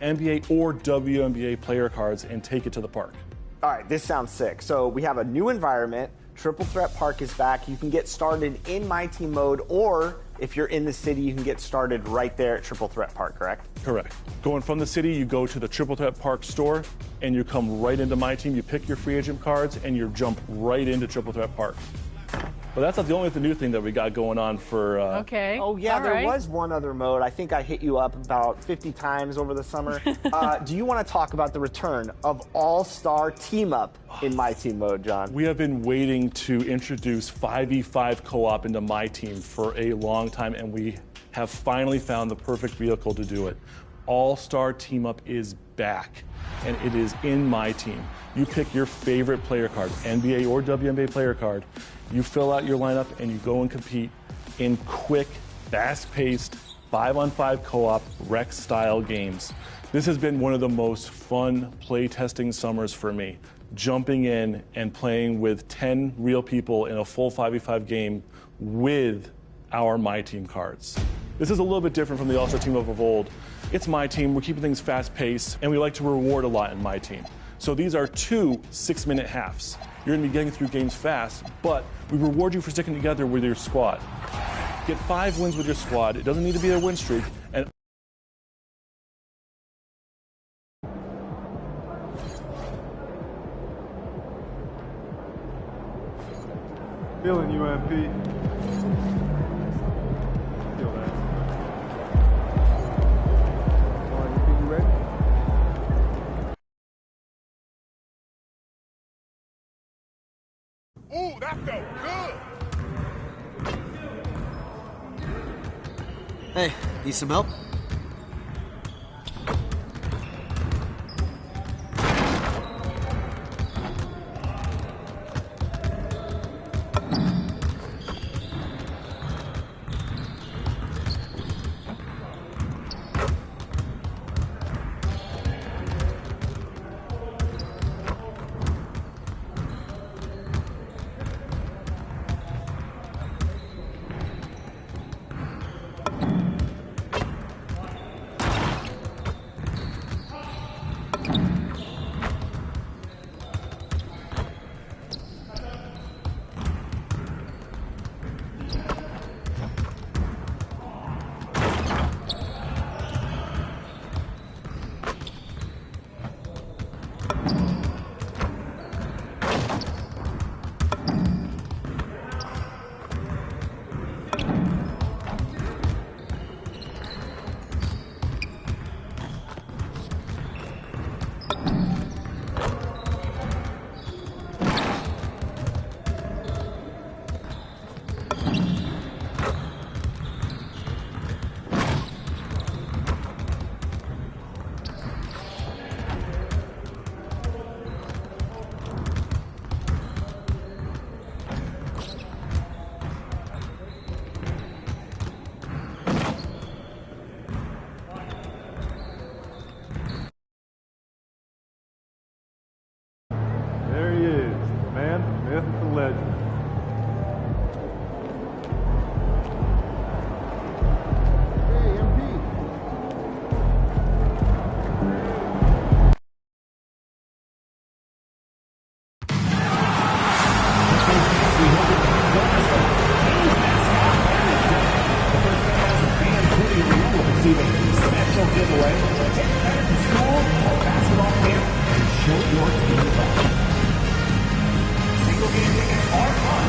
NBA or WNBA player cards and take it to the park. All right, this sounds sick. So we have a new environment. Triple Threat Park is back. You can get started in My Team mode, or if you're in the city, you can get started right there at Triple Threat Park, correct? Correct. Going from the city, you go to the Triple Threat Park store, and you come right into My Team. You pick your free agent cards, and you jump right into Triple Threat Park. But that's not the only new thing that we got going on for... Okay. Oh, yeah, All there right. was one other mode. I think I hit you up about 50 times over the summer. Do you want to talk about the return of All-Star Team Up in My Team mode, John? We have been waiting to introduce 5v5 co-op into My Team for a long time, and we have finally found the perfect vehicle to do it. All-Star Team Up is back, and it is in My Team. You pick your favorite player card, NBA or WNBA player card. You fill out your lineup, and you go and compete in quick, fast-paced, 5-on-5 co-op rec-style games. This has been one of the most fun play-testing summers for me. Jumping in and playing with 10 real people in a full 5v5 game with our My Team cards. This is a little bit different from the All-Star Team of old. It's My Team, we're keeping things fast-paced, and we like to reward a lot in My Team. So these are 2 6-minute halves. You're going to be getting through games fast, but we reward you for sticking together with your squad. Get 5 wins with your squad. It doesn't need to be a win streak. And feeling UMP. Feel that. You ready? Ooh, that felt good. Hey, need some help? There he is, the man, the myth, the legend. Hey, MP. Special giveaway. Take that to school or basketball camp and show your team love. Single game tickets are fun.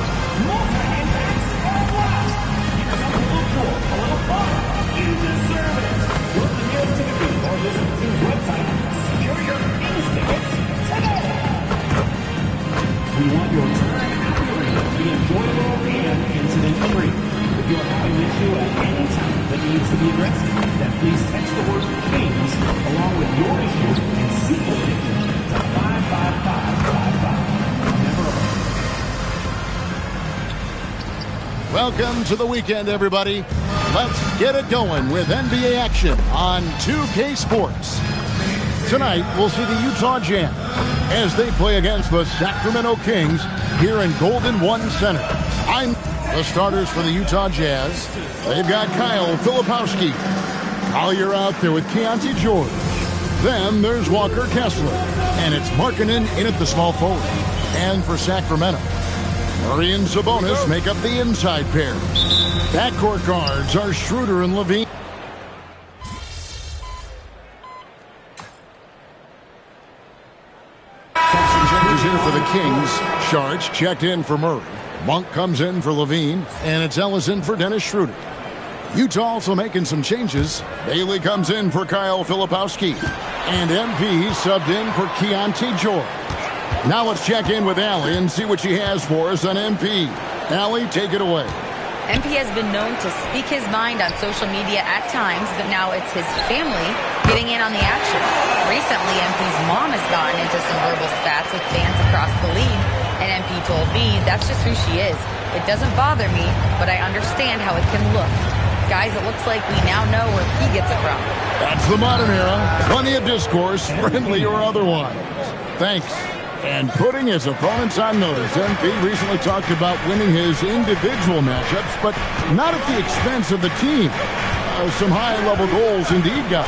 Multi-hand packs are a blast. Because of a little cool, a little fun, you deserve it. Go to the nearest ticket booth or visit the team's website to secure your Kings tickets today. We want your time at the arena to be enjoyable and incident-free. If you are having an issue at any time that needs to be addressed, then please text the word Kings along with your issue and seat location to 55555. Never alone. Welcome to the weekend, everybody. Let's get it going with NBA action on 2K Sports. Tonight, we'll see the Utah Jazz as they play against the Sacramento Kings here in Golden One Center. The starters for the Utah Jazz. They've got Kyle Filipowski. Collier out there with Keontae George. Then there's Walker Kessler, and it's Markkanen in at the small forward. And for Sacramento, Murray and Sabonis make up the inside pair. Backcourt guards are Schroeder and Levine. Changes here for the Kings. Sharch checked in for Murray. Monk comes in for Levine, and it's Ellison for Dennis Schroeder. Utah also making some changes. Bailey comes in for Kyle Filipowski, and MP subbed in for Keontae George. Now let's check in with Allie and see what she has for us on MP. Allie, take it away. MP has been known to speak his mind on social media at times, but now it's his family getting in on the action. Recently, MP's mom has gotten into some verbal spats with fans across the league, and MP told me that's just who she is. It doesn't bother me, but I understand how it can look. Guys, it looks like we now know where he gets it from. That's the modern era. Plenty of discourse, friendly or otherwise. Thanks. And putting his opponents on notice, MP recently talked about winning his individual matchups, but not at the expense of the team. Some high-level goals indeed, guys.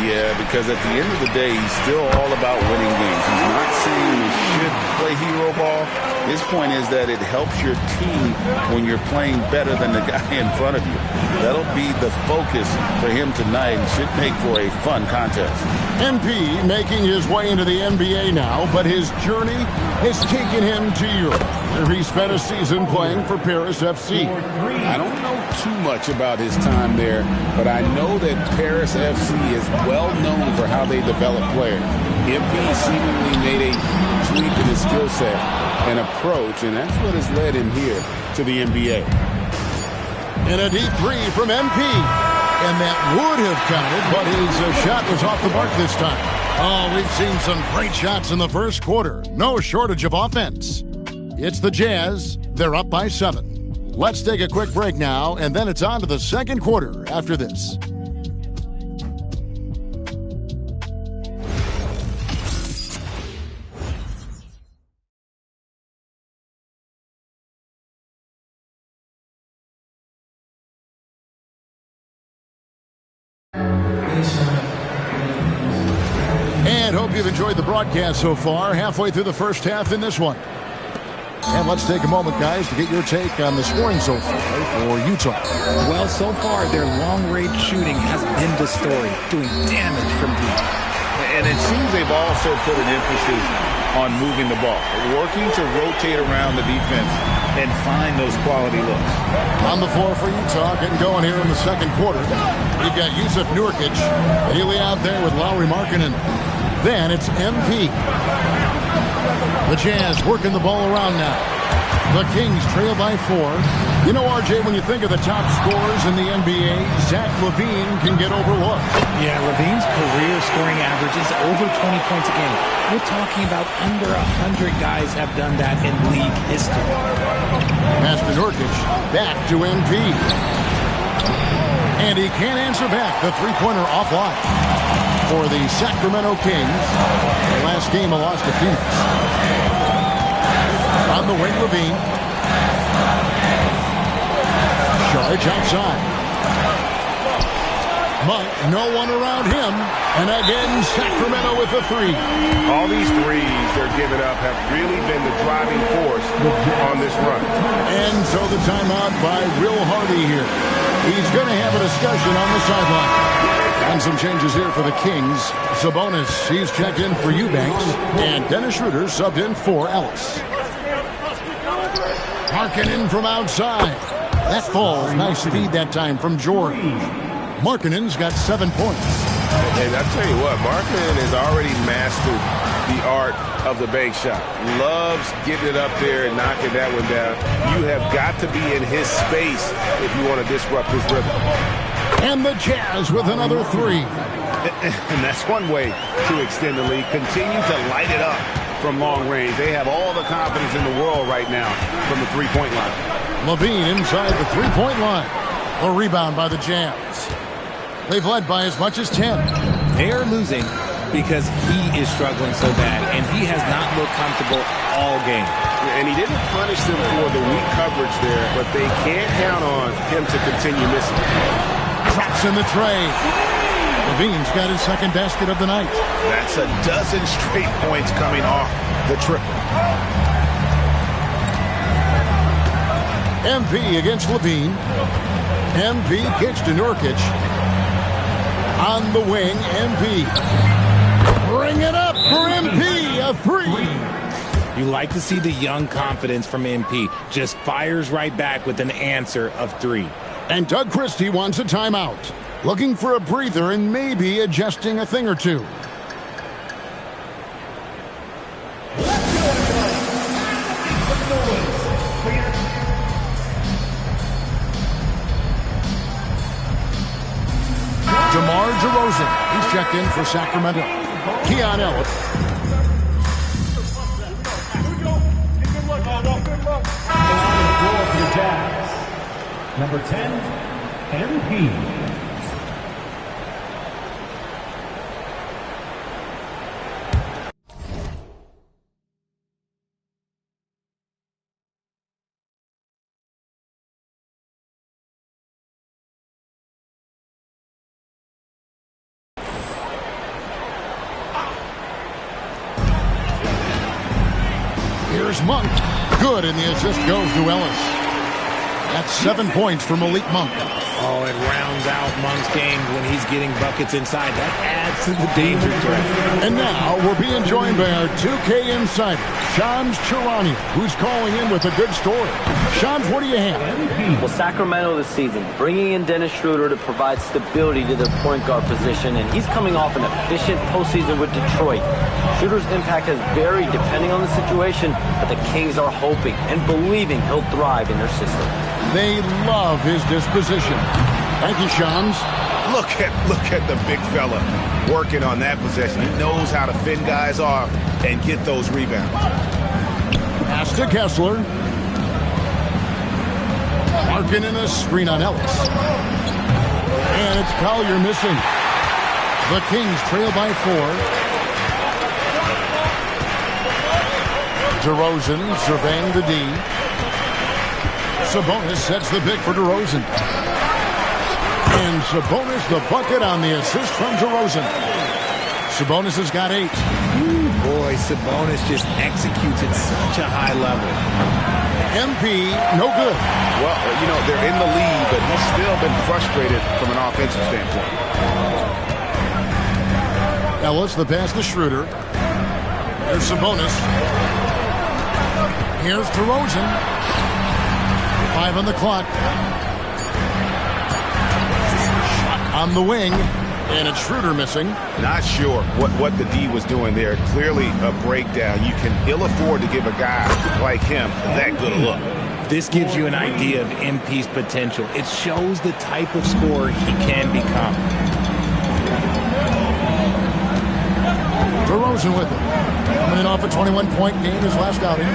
Yeah, because at the end of the day, he's still all about winning games. He's not saying you should play hero ball. His point is that it helps your team when you're playing better than the guy in front of you. That'll be the focus for him tonight and should make for a fun contest. MP making his way into the NBA now, but his journey has taken him to Europe, where he spent a season playing for Paris FC. I don't know too much about his time there, but I know that Paris FC is well known for how they develop players. MP seemingly made a tweak in his skill set and approach, and that's what has led him here to the NBA. And a deep three from MP. And that would have counted, but his shot was off the mark this time. Oh, we've seen some great shots in the first quarter. No shortage of offense. It's the Jazz. They're up by 7. Let's take a quick break now, and then it's on to the second quarter after this. And hope you've enjoyed the broadcast so far. Halfway through the first half in this one. And let's take a moment, guys, to get your take on the scoring so far for Utah. Well, so far, their long-range shooting has been the story, doing damage from deep. And it seems they've also put an emphasis on moving the ball, working to rotate around the defense and find those quality looks. On the floor for Utah, getting going here in the second quarter. We've got Yusuf Nurkic, Bailey out there with Lauri Markkanen. Then it's MP. The Jazz working the ball around now. The Kings trail by 4. You know, RJ, when you think of the top scorers in the NBA, Zach LaVine can get overlooked. Yeah, LaVine's career scoring average is over 20 points a game. We're talking about under 100 guys have done that in league history. Pass to Nurkic, back to MP. And he can't answer back. The three-pointer offline for the Sacramento Kings. The last game a loss to Phoenix. On the wing, LaVine. Charge outside. Monk, no one around him. And again, Sacramento with the 3. All these threes they're giving up have really been the driving force on this run. And so the timeout by Will Hardy here. He's going to have a discussion on the sideline. And some changes here for the Kings. Sabonis, he's checked in for Eubanks. And Dennis Schroeder subbed in for Ellis. Markkanen from outside. That falls. Nice feed that time from George. Markkanen's got 7 points. And I tell you what, Markkanen has already mastered the art of the bank shot. Loves getting it up there and knocking that one down. You have got to be in his space if you want to disrupt his rhythm. And the Jazz with another 3. And that's one way to extend the lead. Continue to light it up from long range. They have all the confidence in the world right now from the three-point line. LaVine inside the three-point line. A rebound by the Jazz. They've led by as much as 10. They're losing because he is struggling so bad, and he has not looked comfortable all game. And he didn't punish them for the weak coverage there, but they can't count on him to continue missing. Drops in the tray. Levine's got his second basket of the night. That's a dozen straight points coming off the triple. MP against Levine. MP kicks to Nurkic. On the wing, MP. Bring it up for MP, a three. You like to see the young confidence from MP. Just fires right back with an answer of three. And Doug Christie wants a timeout. Looking for a breather and maybe adjusting a thing or two. DeMar DeRozan, he's checked in for Sacramento. Keon Ellis. Number 10, MP. Here's Monk. Good, and the assist goes to Ellis. That's 7 points for Malik Monk. Oh, it rounds out Monk's game when he's getting buckets inside. That adds to the danger threat. And now we're being joined by our 2K insider, Shams Charania, who's calling in with a good story. Shams, what do you have? Well, Sacramento this season, bringing in Dennis Schroeder to provide stability to their point guard position, and he's coming off an efficient postseason with Detroit. Schroeder's impact has varied depending on the situation, but the Kings are hoping and believing he'll thrive in their system. They love his disposition. Thank you, Shams. Look at the big fella working on that possession. He knows how to fend guys off and get those rebounds. Pass to Kessler. Marking in a screen on Ellis. And it's Collier missing. The Kings trail by 4. DeRozan surveying the D. Sabonis sets the pick for DeRozan. And Sabonis the bucket on the assist from DeRozan. Sabonis has got 8. Ooh, boy, Sabonis just executes at such a high level. MP, no good. Well, you know, they're in the lead, but he's still been frustrated from an offensive standpoint. Ellis, the pass to Schroeder. There's Sabonis. Here's DeRozan. 5 on the clock. Shot on the wing. And it's Schroeder missing. Not sure what the D was doing there. Clearly a breakdown. You can ill afford to give a guy like him that good a look. This gives you an idea of MP's potential. It shows the type of scorer he can become. DeRozan with it. Coming in off a 21-point game his last outing.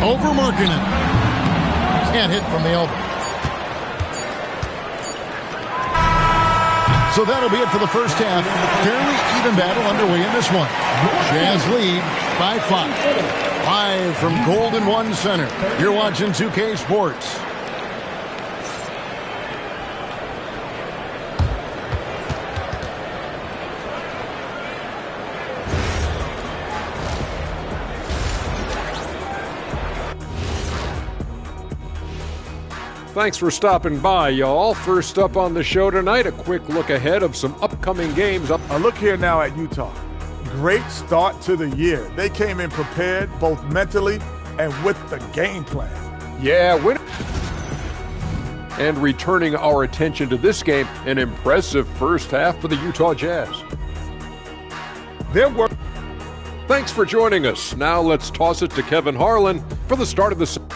Over Markkanen. Can't hit from the elbow. So that'll be it for the first half. Fairly even battle underway in this one. Jazz lead by 5. Live from Golden One Center. You're watching 2K Sports. Thanks for stopping by, y'all. First up on the show tonight, a quick look ahead of some upcoming games. A look here now at Utah. Great start to the year. They came in prepared both mentally and with the game plan. Yeah, and returning our attention to this game, an impressive first half for the Utah Jazz. Thanks for joining us. Now let's toss it to Kevin Harlan for the start of the season.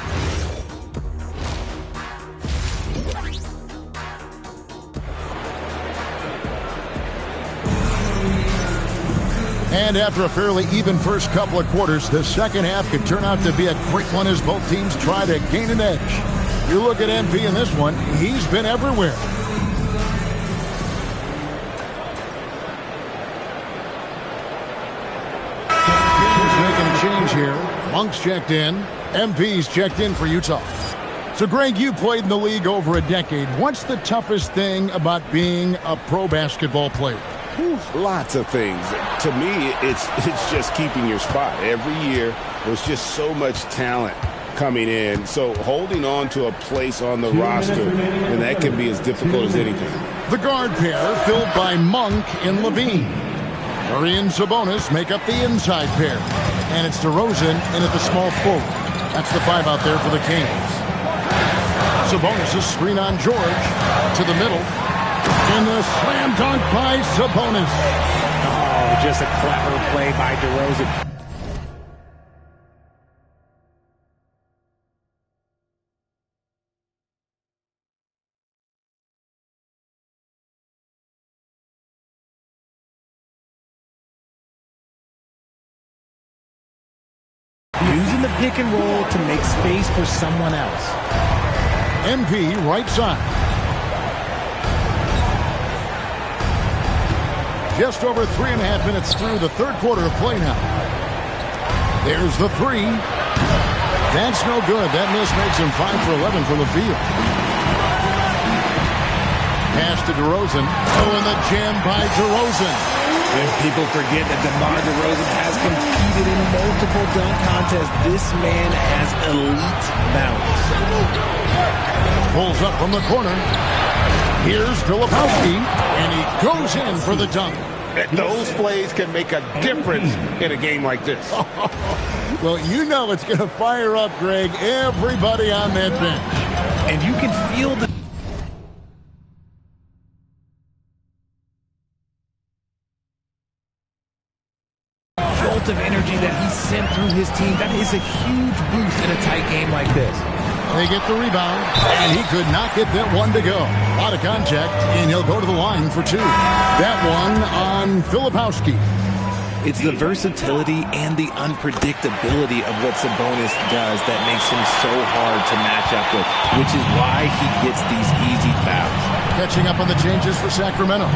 And after a fairly even first couple of quarters, the second half could turn out to be a quick one as both teams try to gain an edge. You look at MP in this one, he's been everywhere. He's making a change here. Monk's checked in. MP's checked in for Utah. So, Greg, you played in the league over a decade. What's the toughest thing about being a pro basketball player? Lots of things. To me, it's just keeping your spot. Every year, there's just so much talent coming in. So holding on to a place on the roster, and that can be as difficult as anything. The guard pair filled by Monk and Levine. Murray and Sabonis make up the inside pair. And it's DeRozan in at the small forward. That's the 5 out there for the Kings. Sabonis' screen on George to the middle. And the slam dunk by Sabonis. Oh, just a clever play by DeRozan. Using the pick and roll to make space for someone else. MP right side. Just over 3.5 minutes through the third quarter of play now. There's the 3. That's no good. That miss makes him 5 for 11 from the field. Pass to DeRozan. Oh, and the jam by DeRozan. And people forget that DeMar DeRozan has competed in multiple dunk contests. This man has elite balance. Pulls up from the corner. Here's Filipowski, and he goes in for the dunk. Those plays can make a difference in a game like this. Well, you know it's going to fire up, Greg, everybody on that bench. And you can feel the jolt of energy that he sent through his team. That is a huge boost in a tight game like this. They get the rebound, and he could not get that one to go. A lot of contact, and he'll go to the line for 2. That one on Filipowski. It's the versatility and the unpredictability of what Sabonis does that makes him so hard to match up with, which is why he gets these easy fouls. Catching up on the changes for Sacramento.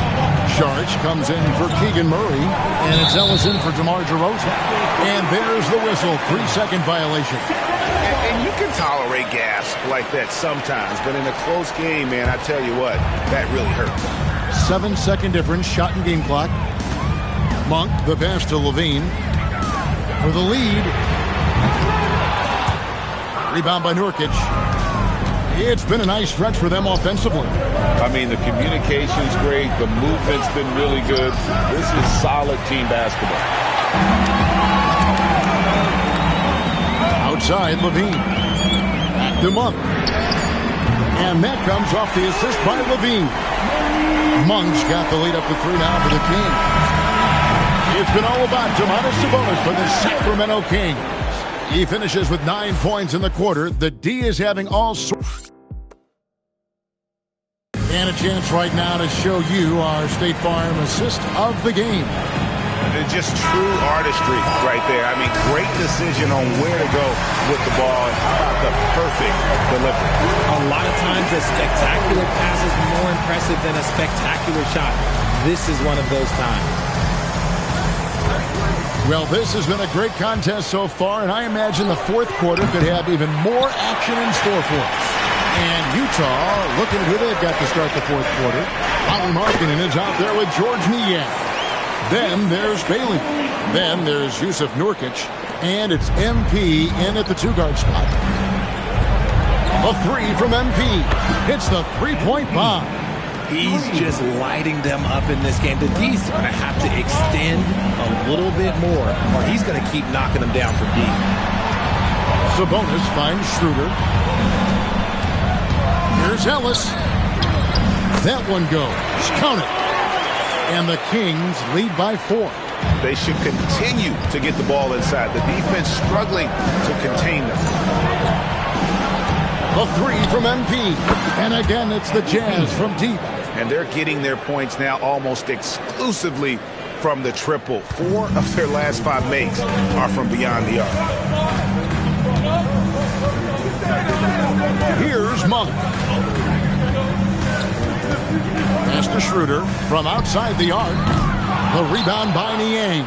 Sharch comes in for Keegan Murray, and it's Ellison for DeMar DeRozan. And there's the whistle, 3-second violation. And you can tolerate gas like that sometimes, but in a close game, man, I tell you what, that really hurts. 7-second difference, shot and game clock. Monk, the pass to Levine for the lead. Rebound by Nurkic. It's been a nice stretch for them offensively. I mean, the communication's great. The movement's been really good. This is solid team basketball. Outside, Levine. Back to Monk. And that comes off the assist by Levine. Monk's got the lead up to 3 now for the Kings. It's been all about Domantas Sabonis for the Sacramento Kings. He finishes with 9 points in the quarter. The D is having all sorts. And a chance right now to show you our State Farm assist of the game. It's just true artistry right there. I mean, great decision on where to go with the ball. And how about the perfect delivery? A lot of times a spectacular pass is more impressive than a spectacular shot. This is one of those times. Well, this has been a great contest so far, and I imagine the fourth quarter could have even more action in store for us. And Utah, looking at who they've got to start the fourth quarter. Lauri Markkanen is out there with George Niang. Then there's Bailey. Then there's Yusuf Nurkic. And it's MP in at the 2-guard spot. A 3 from MP. It's the 3-point bomb. He's just lighting them up in this game. The D's going to have to extend a little bit more, or he's going to keep knocking them down from deep. Sabonis finds Schroeder. Here's Ellis. That one goes. Count it. And the Kings lead by 4. They should continue to get the ball inside. The defense struggling to contain them. A 3 from MP. And again, it's the Jazz from deep. And they're getting their points now almost exclusively from the triple. 4 of their last 5 makes are from beyond the arc. Here's Monk. Pass to Schroeder from outside the arc. The rebound by Niang.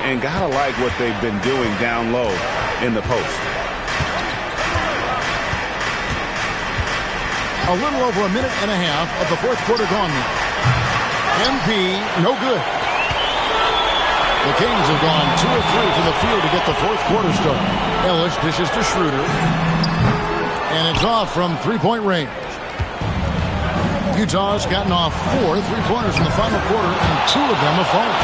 And gotta like what they've been doing down low in the post. A little over a minute and a half of the fourth quarter gone now. MP, no good. The Kings have gone 2 of 3 from the field to get the fourth quarter started. Ellis dishes to Schroeder. And it's off from three-point range. Utah's gotten off 4 three-pointers in the final quarter, and 2 of them have fallen.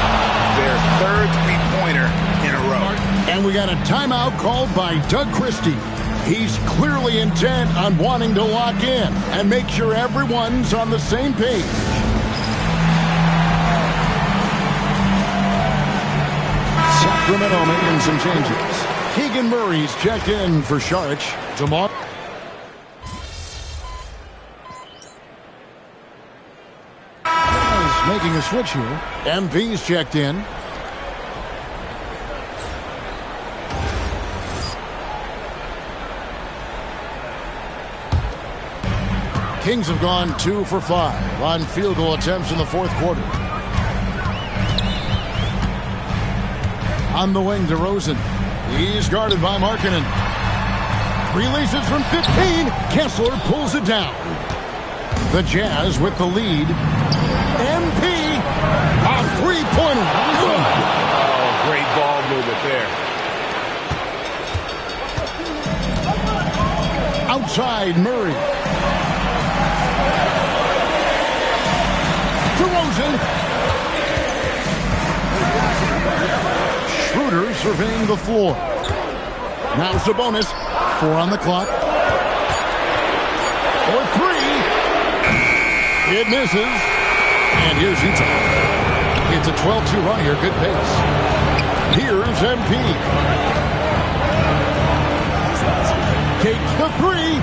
Their third three-pointer in a row. And we got a timeout called by Doug Christie. He's clearly intent on wanting to lock in and make sure everyone's on the same page. Sacramento making some changes. Keegan Murray's checked in for Saric. DeMar. Making a switch here. MP's checked in. Kings have gone 2 for 5 on field goal attempts in the fourth quarter. On the wing, DeRozan. He's guarded by Markkanen. Releases from 15. Kessler pulls it down. The Jazz with the lead. MP, a three-pointer. Oh, great ball movement there. Outside, Murray. DeRozan. Schroeder surveying the floor. Now Sabonis. 4 on the clock. For 3. It misses. And here's Utah. It's a 12-2 run here. Good pace. Here's MP. Takes the 3.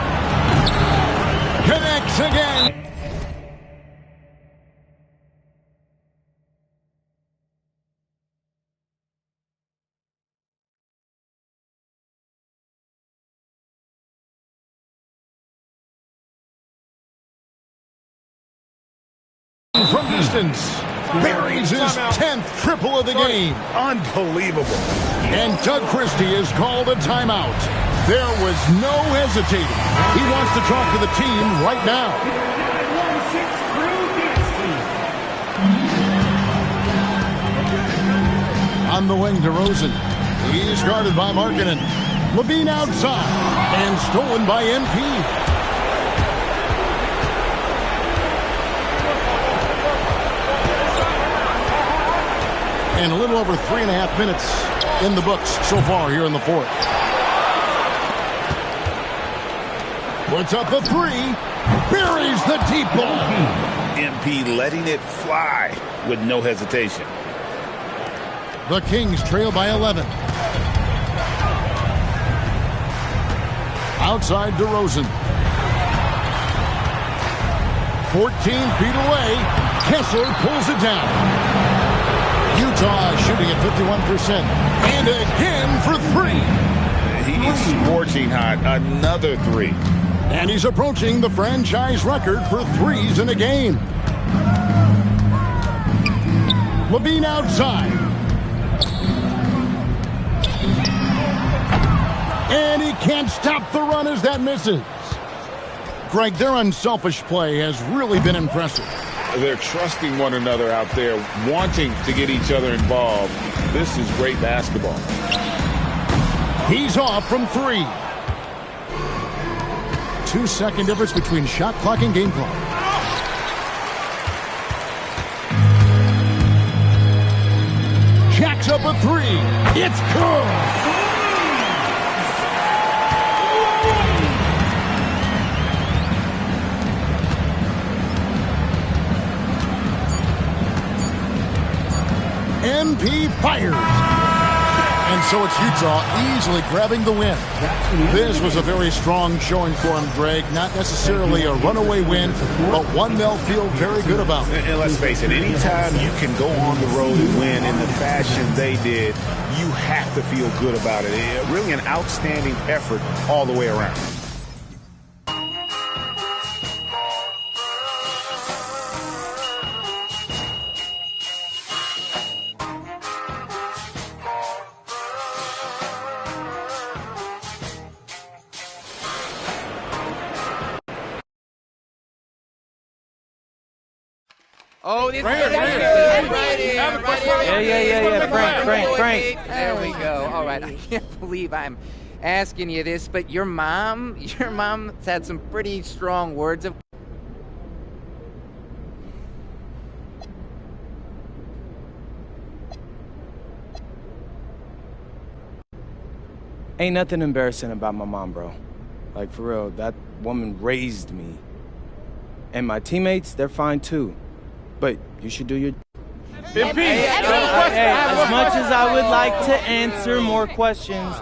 Connects again. From distance, buries his 10th triple of the game. Unbelievable. And Doug Christie has called a timeout. There was no hesitating. He wants to talk to the team right now. On the wing, DeRozan. He's guarded by Markkanen. Levine outside and stolen by MP. And a little over 3.5 minutes in the books so far here in the fourth. Puts up the 3. Buries the deep ball. MP letting it fly with no hesitation. The Kings trail by 11. Outside DeRozan. 14 feet away. Kessler pulls it down. Utah shooting at 51%. And again for 3. He's scorching hot. Another 3. And he's approaching the franchise record for threes in a game. Levine outside. And he can't stop the run as that misses. Greg, their unselfish play has really been impressive. They're trusting one another out there, wanting to get each other involved. This is great basketball. He's off from 3. 2-second difference between shot clock and game clock. Jacks up a 3. It's good. MP fires. And so it's Utah easily grabbing the win. This was a very strong showing for him, Greg. Not necessarily a runaway win, but one they'll feel very good about. And let's face it, anytime you can go on the road and win in the fashion they did, you have to feel good about it. Really an outstanding effort all the way around. Oh, this is Right here. Yeah. Frank. There we go. All right. I can't believe I'm asking you this, but your mom's had some pretty strong words of. Ain't nothing embarrassing about my mom, bro. Like, for real, that woman raised me. And my teammates, they're fine too. But you should do your... Hey, as much as I would like to answer more questions,